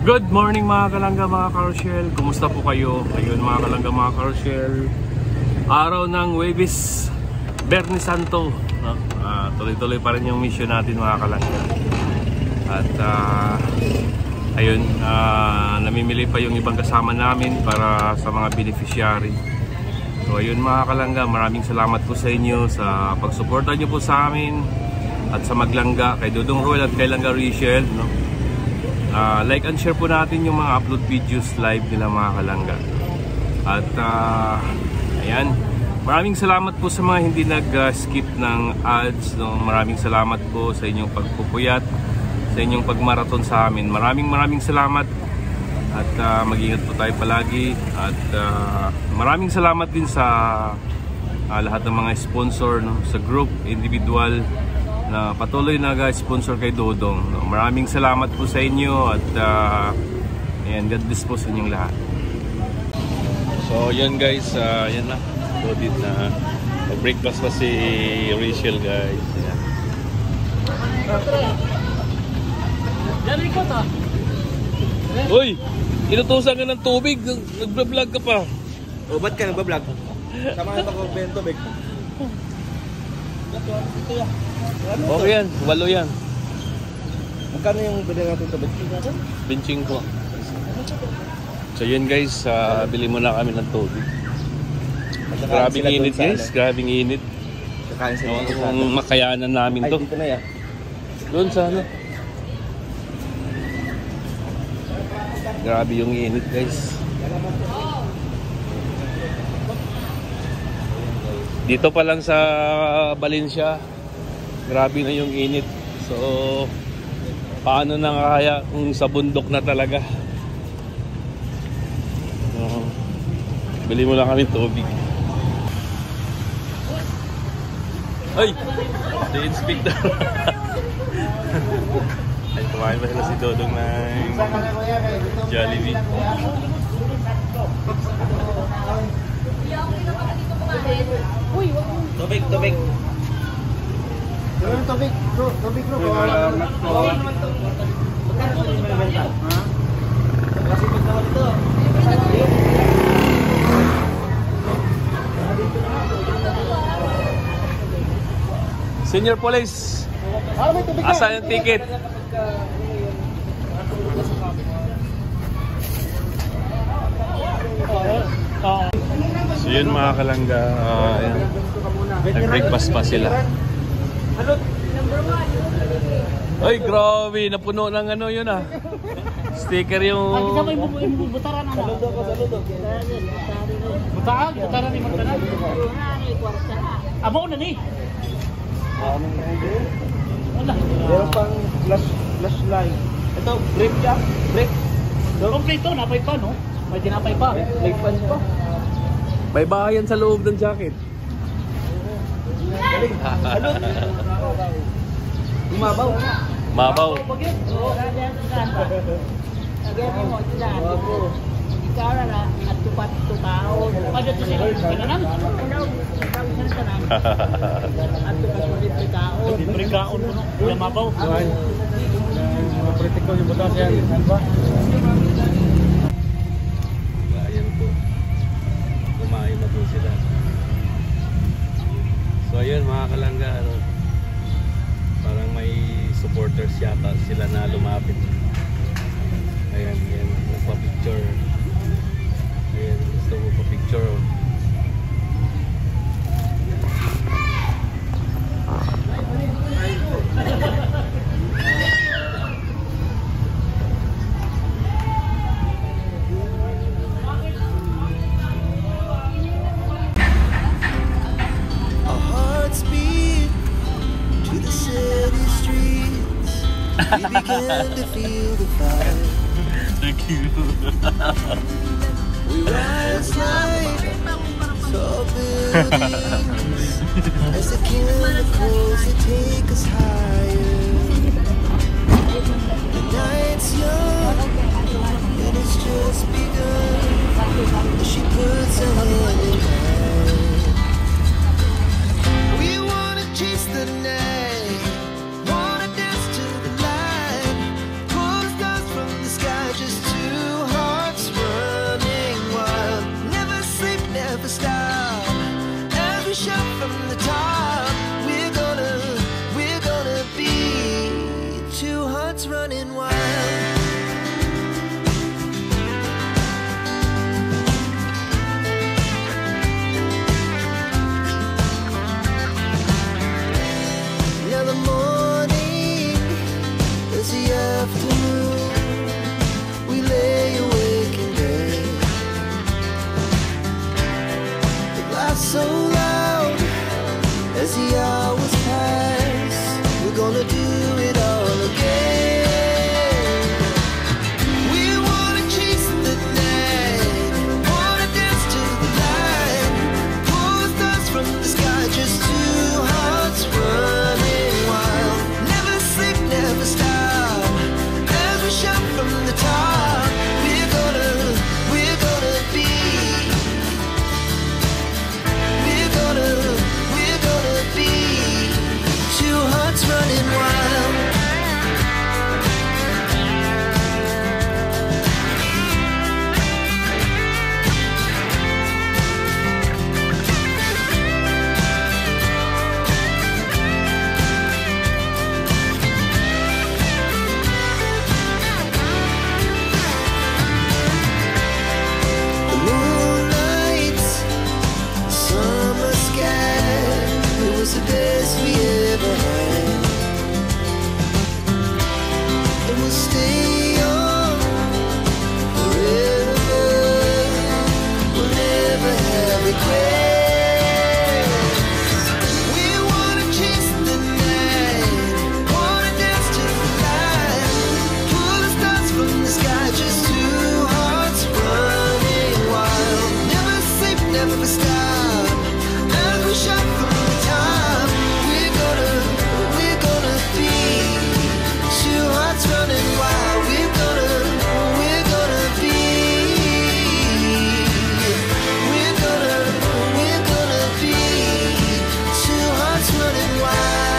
Good morning mga kalangga, mga ka-Rochelle. Kumusta po kayo? Ayun mga kalangga, mga ka-Rochelle, araw ng Huwebes, Biyernes Santo, no? Tuloy-tuloy pa rin yung mission natin mga kalangga. At ayun, namimili pa yung ibang kasama namin para sa mga beneficiary. So ayun mga kalangga, maraming salamat po sa inyo sa pagsuporta nyo po sa amin at sa Maglangga, kay Dodong Roel at kay Langga Rachel, no? Like and share po natin yung mga upload videos live nila mga kalangga. At ayan, maraming salamat po sa mga hindi nag-skip ng ads, no? Maraming salamat po sa inyong pagpupuyat, sa inyong pagmaraton sa amin. Maraming salamat. At mag-ingat po tayo palagi. At maraming salamat din sa lahat ng mga sponsor, no? Sa group, individual na patuloy na sponsor kay Dodong, no? Maraming salamat po sa inyo. At ayan, God bless po sa inyong lahat. So yan guys, yan na, loaded na. Breakfast pa si Rachel guys. Ayan. Uy! Inutusan ka ng tubig, nagbablog ka pa. O ba't ka nagbablog? Samahan ako ng tubig. Okay yan, 8 yan. Magkano yung bilhin natin tubig? Benching ko. So yun guys, bili muna kami ng tubig. Grabing init guys, grabing init. Kakain sila doon sa Ang makayanan namin to. Ay, dito na yan. Doon sa ano. Grabe yung init guys. Dito pa lang sa Valencia, grabe na yung init. So paano na kaya kung sa bundok na talaga. Bili mo lang kami tubig. Ay! The inspector. Ay, kumain ba sila si Dodong ng Jollibee? Tubig, tubig. Tubig, bro. Tubig, bro. Senior Police, asa yung ticket? So yun mga kalangga, nag-breakfast pa sila. Ay grabe, napuno ng ano yun ah. Sticker yung... Butaran ano? Butaran ni Martanan. Amo na ni. Meron pang flashlight. Ito, brake siya. Brake. Kompleto, napay pa no? May dinapay pa. Brake pants pa. May bahayan sa loob ng jacket. Ano? Umabaw. Mabaw. Ikaw na at tupat to tao. Pwede to sila. Kailangan. At tupat to tao. Libre kaon mo no. Kuya mabaw. Practical yung butas yan. Saan ba? Ayan po. Kumain na po sila. So ayun mga kalangga, ano, parang may supporters yata sila na lumapit. Ayan, ayan, nagpa-picture. Ayan, gusto mo pa-picture. We began to feel the fire. Thank you. We rise like tall buildings as the chemicals that take us higher. The night's young and it's just begun as she puts her hand in mine. We wanna chase the night, wanna dance to the light, pull the stars from the sky just hearts running wild. Now the morning is the afternoon. We lay awake in bed. The laughs so loud as the hours pass. We're gonna do it all again. We wanna chase the night, wanna dance to the light, pull the stars from the sky, just two hearts running wild. Never sleep, never stop, as we shout from the top. We're gonna be. We're gonna be two hearts running wild. The moonlight, summer sky, it was the best we ever had. And we'll stay on forever. We'll never have regrets. We wanna chase the night, wanna dance to the light, pull the stars from the sky, just two hearts running wild. Never sleep, never stop, as we shout from the top. We're gonna be two hearts running wild. We're gonna be. We're gonna be two hearts running wild.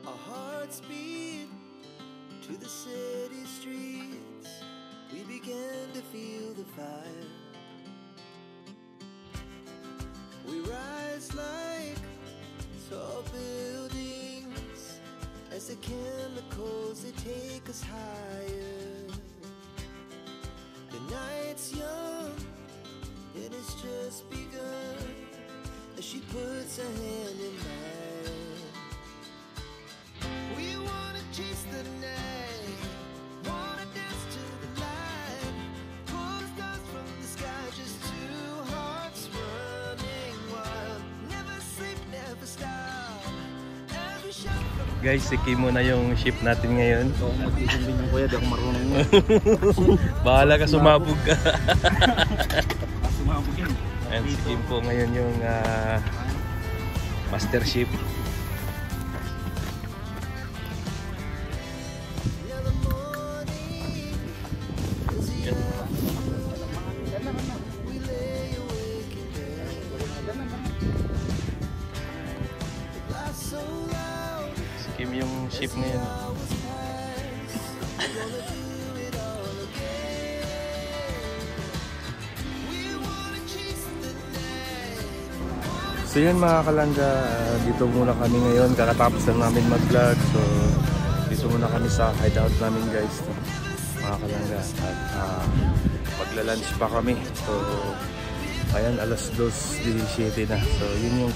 Our hearts beat to the city streets. We began to feel the fire. We rise like tall buildings as the chemicals they take us higher. The night's young and it's just begun as she puts her hand in mine. We wanna chase the night, wanna dance to the light, pull the stars from the sky, just two hearts running wild. Never sleep, never stop, as we shout from. Guys, sikim mo na yung ship natin ngayon. Oo, magtitimbin yung kuya, di ako marunong mo. Bahala ka, sumabog ka. Sumabog yan. Ayan, sikim po ngayon yung master ship. Now the morning is the afternoon. We lay awake in bed. The laughs so loud. Sikim yung ship ngayon. Hours pass. We're gonna do it all again. We wanna chase the night. So yun mga kalangga, dito muna kami ngayon. Kakatapos lang namin mag-vlog. So dito muna kami sa hideout namin guys, mga kalangga. At magla-lunch pa kami. So ayan, alas 2:17 na. So yun yung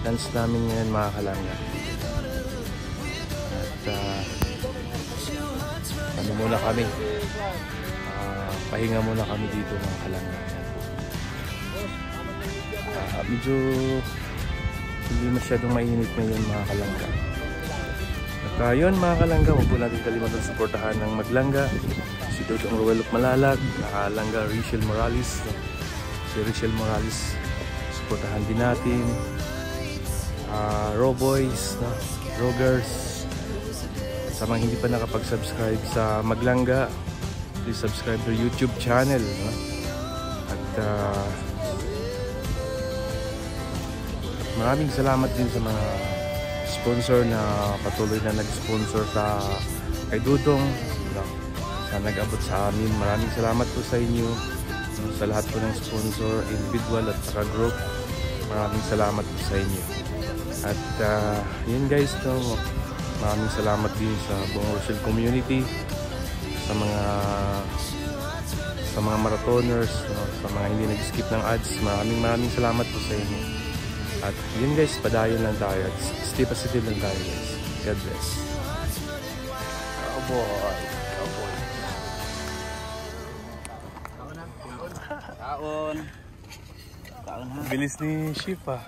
lunch namin ngayon mga kalangga. At ano muna kami, pahinga muna kami dito mga kalangga. Medyo hindi masyadong mainit ngayon mga kalangga. At yun mga kalangga, huwag po natin kalimutan suportahan ng Maglangga, si Dodong Ruel Malalag, Langga Rachel Morales, si Rachel Morales, suportahan din natin. Roboys, Rogers, sa mga hindi pa nakapag-subscribe sa Maglangga, please subscribe to YouTube channel, no? At maraming salamat din sa mga sponsor na patuloy na nag-sponsor sa kay Dudong, sa nag-abot sa amin. Maraming salamat po sa inyo, sa lahat po ng sponsor, individual at saka group. Maraming salamat po sa inyo. At yun guys, maraming salamat din sa buong Rochelle community, sa mga marathoners, sa mga hindi nag-skip ng ads. Maraming salamat po sa inyo. At yun guys, padayon lang tayo at stay positive lang tayo guys. God bless. Cowboy. Kaon ha. Bilis ni Shifa.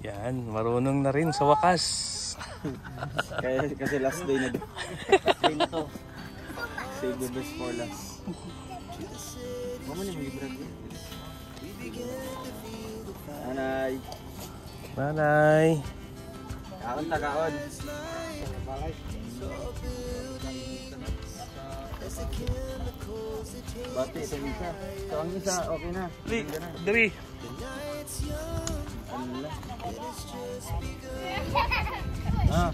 Yan, marunong na rin sa wakas. Kasi last day na. Last day na to. Save the best for last. Mama ni mag-ibrag yun. Nanay. Nanay. Kaon ta, kaon. Bati sa isa. So ang isa, okay na. Diri. Ah.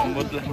Ambot lang.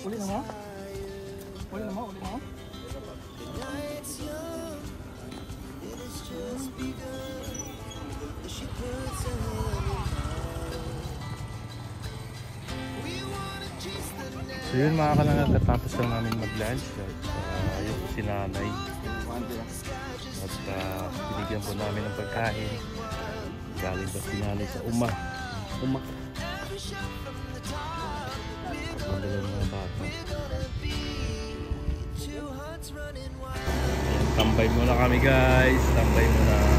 Uli na mo? Uli na mo? Uli na mo? So yun mga kalangga, katapos lang namin mag-lunch at yung sinanay at binigyan po namin ng pagkain galing ba sinanay sa umak at mga bata. Tambay muna kami guys. Tambay muna.